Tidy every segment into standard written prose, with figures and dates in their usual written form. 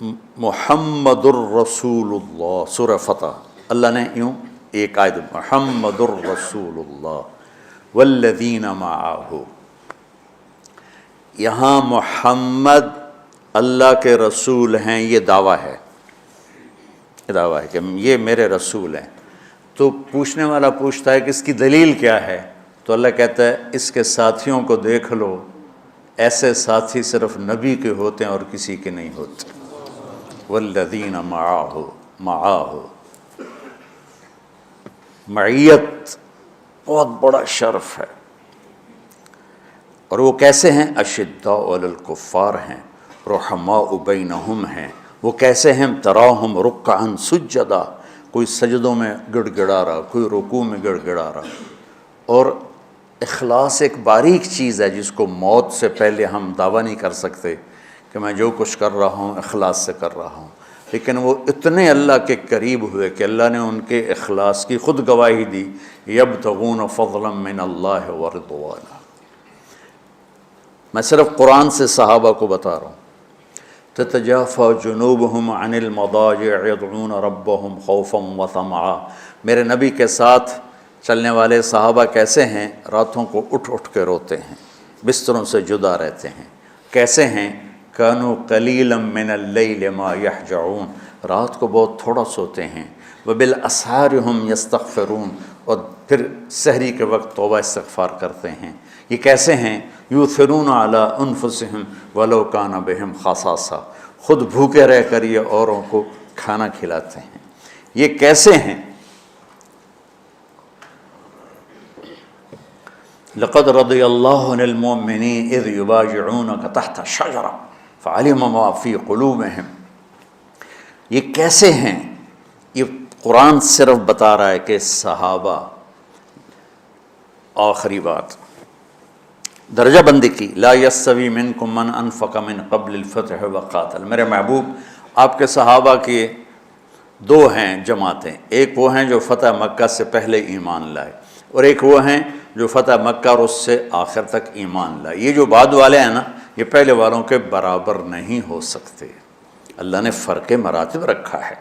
محمد الرسول اللہ، سورہ فتح، اللہ نے یوں ایک آیت محمد الرسول اللہ والذین معہ، یہاں محمد اللہ کے رسول ہیں، یہ دعویٰ ہے، کہ یہ میرے رسول ہیں۔ تو پوچھنے والا پوچھتا ہے کہ اس کی دلیل کیا ہے؟ تو اللہ کہتا ہے اس کے ساتھیوں کو دیکھ لو، ایسے ساتھی صرف نبی کے ہوتے ہیں اور کسی کے نہیں ہوتے۔ والذین معاہ، معیت بہت بڑا شرف ہے۔ اور وہ کیسے ہیں؟ اشداء علی الکفار ہیں، رحماء بینہم ہیں۔ وہ کیسے ہیں؟ تراہم رکعا سجدا، کوئی سجدوں میں گڑ گڑا رہا، کوئی رکوع میں گڑ گڑا رہا۔ اور اخلاص ایک باریک چیز ہے جس کو موت سے پہلے ہم دعویٰ نہیں کر سکتے کہ میں جو کچھ کر رہا ہوں اخلاص سے کر رہا ہوں، لیکن وہ اتنے اللہ کے قریب ہوئے کہ اللہ نے ان کے اخلاص کی خود گواہی دی، یبتغون فضلا من اللہ ورضوانا۔ میں صرف قرآن سے صحابہ کو بتا رہا ہوں۔ تتجافى جنوبهم عن المضاجع يدعون ربهم خوفا وطمعا، میرے نبی کے ساتھ چلنے والے صحابہ کیسے ہیں؟ راتوں کو اٹھ اٹھ کے روتے ہیں، بستروں سے جدا رہتے ہیں۔ کیسے ہیں؟ كانوا قليلا من الليل ما يهجعون، رات کو بہت تھوڑا سوتے ہیں۔ وبالاسحار هم يستغفرون، اور پھر سحری کے وقت توبہ استغفار کرتے ہیں۔ یہ کیسے ہیں؟ یؤثرون علی انفسهم ولو کان بهم خصاصہ، خود بھوکے رہ کر یہ اوروں کو کھانا کھلاتے ہیں۔ یہ کیسے ہیں؟ لقد رضی اللہ عن المؤمنین اذ یبایعونک تحت الشجرہ فعلم ما فی قلوبہم۔ یہ کیسے ہیں؟ یہ قرآن صرف بتا رہا ہے کہ صحابہ، آخری بات درجہ بندی کی، لا یستوی منکم من انفق من قبل الفتح وقاتل، میرے محبوب آپ کے صحابہ کی دو ہیں جماعتیں، ایک وہ ہیں جو فتح مکہ سے پہلے ایمان لائے، اور ایک وہ ہیں جو فتح مکہ اور اس سے آخر تک ایمان لائے۔ یہ جو بعد والے ہیں نا، یہ پہلے والوں کے برابر نہیں ہو سکتے، اللہ نے فرق مراتب رکھا ہے۔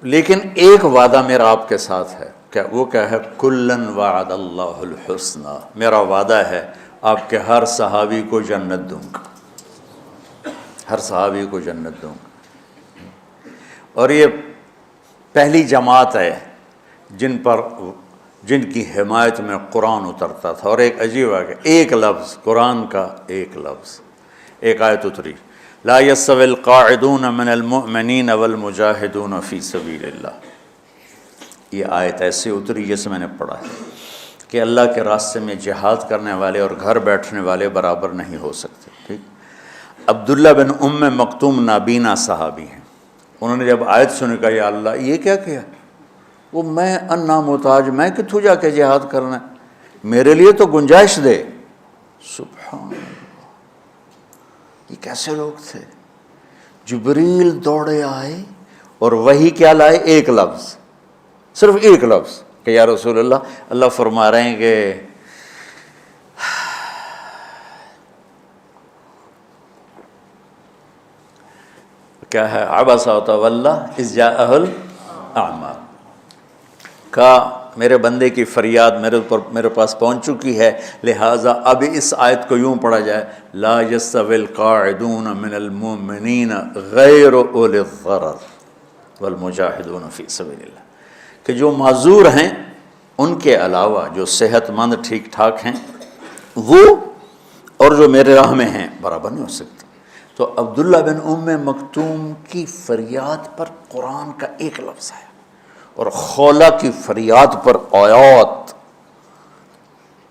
لیکن ایک وعدہ میرا آپ کے ساتھ ہے، وہ کیا ہے؟ کلن وعد اللہ الحسنى، میرا وعدہ ہے آپ کے ہر صحابی کو جنت دوں گا، ہر صحابی کو جنت دوں گا۔ اور یہ پہلی جماعت ہے جن کی حمایت میں قرآن اترتا تھا۔ اور ایک عجیب ہے، ایک لفظ قرآن کا، ایک لفظ، ایک آیت اتری، لا یستوی القاعدون من المؤمنین والمجاہدون فی سبیل اللہ۔ یہ آیت ایسے اتری جیسے میں نے پڑھا ہے کہ اللہ کے راستے میں جہاد کرنے والے اور گھر بیٹھنے والے برابر نہیں ہو سکتے۔ ٹھیک، عبداللہ بن ام مکتوم نابینا صحابی ہیں، انہوں نے جب آیت سنی کہا یا اللہ یہ کیا کیا؟ وہ میں انا محتاج، میں کتھوں جا کے جہاد کرنا ہے، میرے لیے تو گنجائش دے۔ سبحان اللہ، یہ کیسے لوگ تھے؟ جبریل دوڑے آئے اور وہی کیا لائے؟ ایک لفظ، صرف ایک لفظ کہ یا رسول اللہ، اللہ فرما رہے ہیں کہ کیا ہے؟ عبس وتولی اذ جاءہ الاعمی، کہا میرے بندے کی فریاد میرے پاس پہنچ چکی ہے، لہٰذا اب اس آیت کو یوں پڑھا جائے، لا یستوی القاعدون من المؤمنین غیر اولی الضرر والمجاہدون فی سبیل اللہ، کہ جو معذور ہیں ان کے علاوہ جو صحت مند ٹھیک ٹھاک ہیں وہ، اور جو میرے راہ میں ہیں، برابر نہیں ہو سکتے۔ تو عبداللہ بن ام مکتوم کی فریاد پر قرآن کا ایک لفظ ہے، اور خولہ کی فریاد پر آیات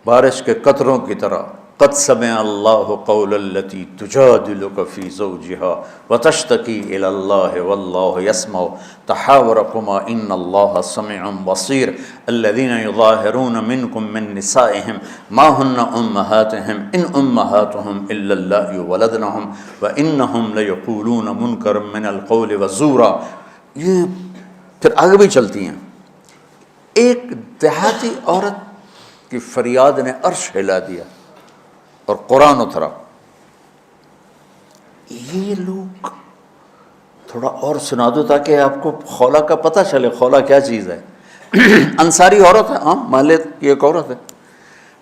بارش کے قطروں کی طرح، قد سمع اللہ قول التی تجادلک فی زوجها وتشتکی الی اللہ واللہ یسمع تحاورکما ان اللہ سمیع بصیر الذین یظاہرون منکم من نسائہم ما ہن امہاتہم ان امہاتہم الا اللہ ولدنہم وانہم لیقولون منکرا من القول وزورا۔ یہ پھر آگے بھی چلتی ہیں۔ ایک دیہاتی عورت کی فریاد نے عرش ہلا دیا اور قرآن اترا۔ یہ لوگ تھوڑا اور سنا دو تاکہ آپ کو خولا کا پتہ چلے، خولا کیا چیز ہے۔ انصاری عورت ہے، ہاں مالک کی ایک عورت ہے،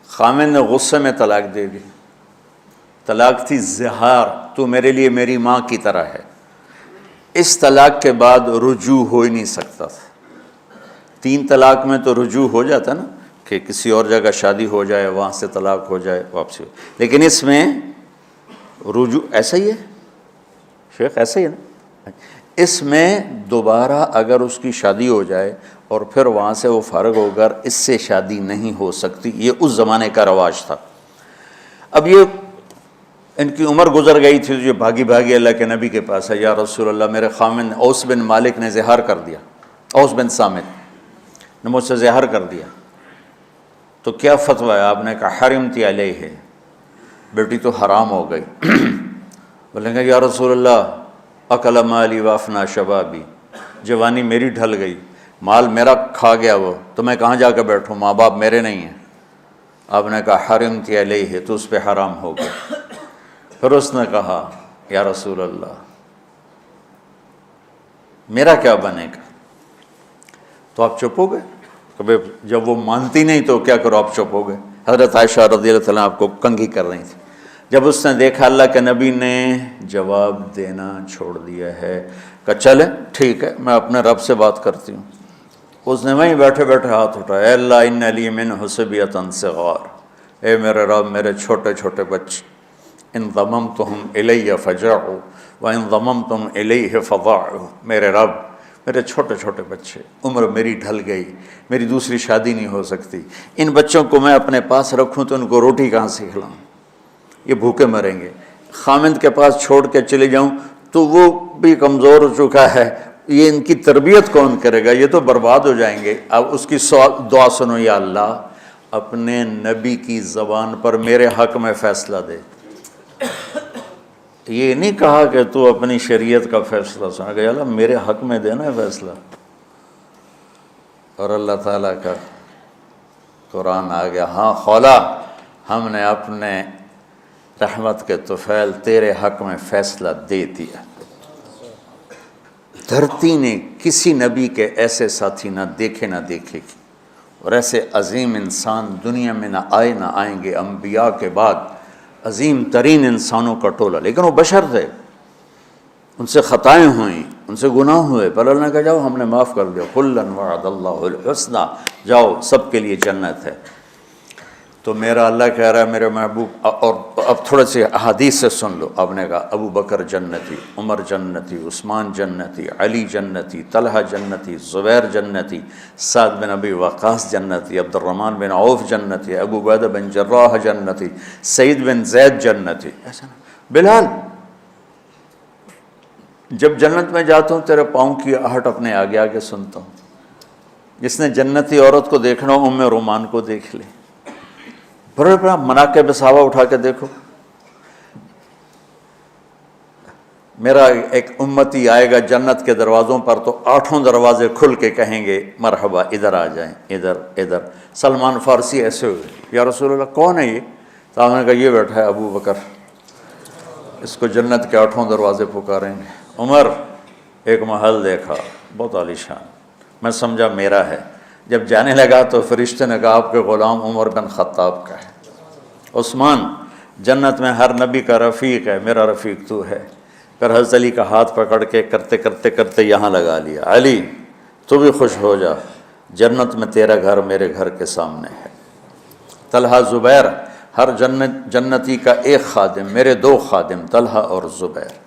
خامن نے غصے میں طلاق دے دی، طلاق تھی زہار، تو میرے لیے میری ماں کی طرح ہے۔ اس طلاق کے بعد رجوع ہو ہی نہیں سکتا تھا۔ 3 طلاق میں تو رجوع ہو جاتا نا، کہ کسی اور جگہ شادی ہو جائے، وہاں سے طلاق ہو جائے، واپسی ہو، لیکن اس میں رجوع ایسا ہی ہے شیخ، ایسا ہی ہے نا، اس میں دوبارہ اگر اس کی شادی ہو جائے اور پھر وہاں سے وہ فارغ ہو کر اس سے شادی نہیں ہو سکتی، یہ اس زمانے کا رواج تھا۔ اب یہ ان کی عمر گزر گئی تھی، جو بھاگی بھاگی اللہ کے نبی کے پاس ہے، یا رسول اللہ میرے خامن اوس بن مالک نے زہار کر دیا، اوس بن صامت نے مجھ سے زہار کر دیا، تو کیا فتویٰ ہے؟ آپ نے کہا حرمتی علیہ، بیٹی تو حرام ہو گئی۔ بولیں گے یا رسول اللہ اکل مالی وافنا شبابی، جوانی میری ڈھل گئی، مال میرا کھا گیا وہ، تو میں کہاں جا کے بیٹھوں، ماں باپ میرے نہیں ہیں۔ آپ نے کہا حرمتی علیہ، تو اس پہ حرام ہو گیا۔ پھر اس نے کہا یا رسول اللہ میرا کیا بنے گا؟ تو آپ چپ ہو گئے، کہ جب وہ مانتی نہیں تو کیا کرو، آپ چپ ہو گئے۔ حضرت عائشہ رضی اللہ تعالیٰ آپ کو کنگھی کر رہی تھی۔ جب اس نے دیکھا اللہ کے نبی نے جواب دینا چھوڑ دیا ہے، کہ چلے ٹھیک ہے میں اپنے رب سے بات کرتی ہوں، اس نے وہیں بیٹھے بیٹھے ہاتھ اٹھایا، اے اللہ ان لی منہ صبیۃ صغار، اے میرے رب میرے چھوٹے چھوٹے بچے، ان ضممتہم الی فجعوا وان ضممتم الیہ فضاعوا، میرے رب میرے چھوٹے چھوٹے بچے، عمر میری ڈھل گئی، میری دوسری شادی نہیں ہو سکتی، ان بچوں کو میں اپنے پاس رکھوں تو ان کو روٹی کہاں سے کھلاؤں، یہ بھوکے مریں گے، خامند کے پاس چھوڑ کے چلے جاؤں تو وہ بھی کمزور ہو چکا ہے، یہ ان کی تربیت کون کرے گا، یہ تو برباد ہو جائیں گے۔ اب اس کی دعا سنو، یا اللہ اپنے نبی کی زبان پر میرے حق میں فیصلہ دے۔ یہ نہیں کہا کہ تو اپنی شریعت کا فیصلہ سنا، کہ اللہ میرے حق میں دینا ہے فیصلہ۔ اور اللہ تعالیٰ کا قرآن آ گیا، ہاں خولا ہم نے اپنے رحمت کے طفیل تیرے حق میں فیصلہ دے دیا۔ دھرتی نے کسی نبی کے ایسے ساتھی نہ دیکھے نہ دیکھے گی، اور ایسے عظیم انسان دنیا میں نہ آئیں گے انبیاء کے بعد، عظیم ترین انسانوں کا ٹولہ، لیکن وہ بشر تھے، ان سے خطائیں ہوئیں، ان سے گناہ ہوئے، پر اللہ نے کہا جاؤ ہم نے معاف کر دیا، کلا وعد اللہ الحسنی، جاؤ سب کے لیے جنت ہے۔ تو میرا اللہ کہہ رہا ہے میرے محبوب، اور اب تھوڑے سے احادیث سے سن لو۔ آپ نے کہا ابو بکر جنتی، عمر جنتی، عثمان جنتی، علی جنتی، طلحہ جنتی، زبیر جنتی، سعد بن ابی وقاص جنتی، عبد الرحمن بن عوف جنتی، ابو عبیدہ بن جراح جنتی، سعید بن زید جنتی، ایسا نا بلال جب جنت میں جاتا ہوں تیرے پاؤں کی آہٹ اپنے آگے آگے سنتا ہوں۔ جس نے جنتی عورت کو دیکھنا ہو ام رومان کو دیکھ لے، بڑے بڑا مناقب صحابہ اٹھا کے دیکھو۔ میرا ایک امتی آئے گا جنت کے دروازوں پر تو 8 دروازے کھل کے کہیں گے مرحبا ادھر آ جائیں، ادھر ادھر۔ سلمان فارسی ایسے ہوئے، یا رسول اللہ کون ہے یہ؟ تو آپ نے کہا یہ بیٹھا ہے ابو بکر، اس کو جنت کے 8 دروازے پکاریں گے۔ عمر ایک محل دیکھا بہت عالیشان، میں سمجھا میرا ہے، جب جانے لگا تو فرشتے نے کہا آپ کے غلام عمر بن خطاب کا ہے۔ عثمان جنت میں ہر نبی کا رفیق ہے، میرا رفیق تو ہے۔ پھر حضرت علی کا ہاتھ پکڑ کے کرتے کرتے کرتے یہاں لگا لیا، علی تو بھی خوش ہو جا، جنت میں تیرا گھر میرے گھر کے سامنے ہے۔ طلحہ زبیر، ہر جنتی کا ایک خادم، میرے 2 خادم طلحہ اور زبیر۔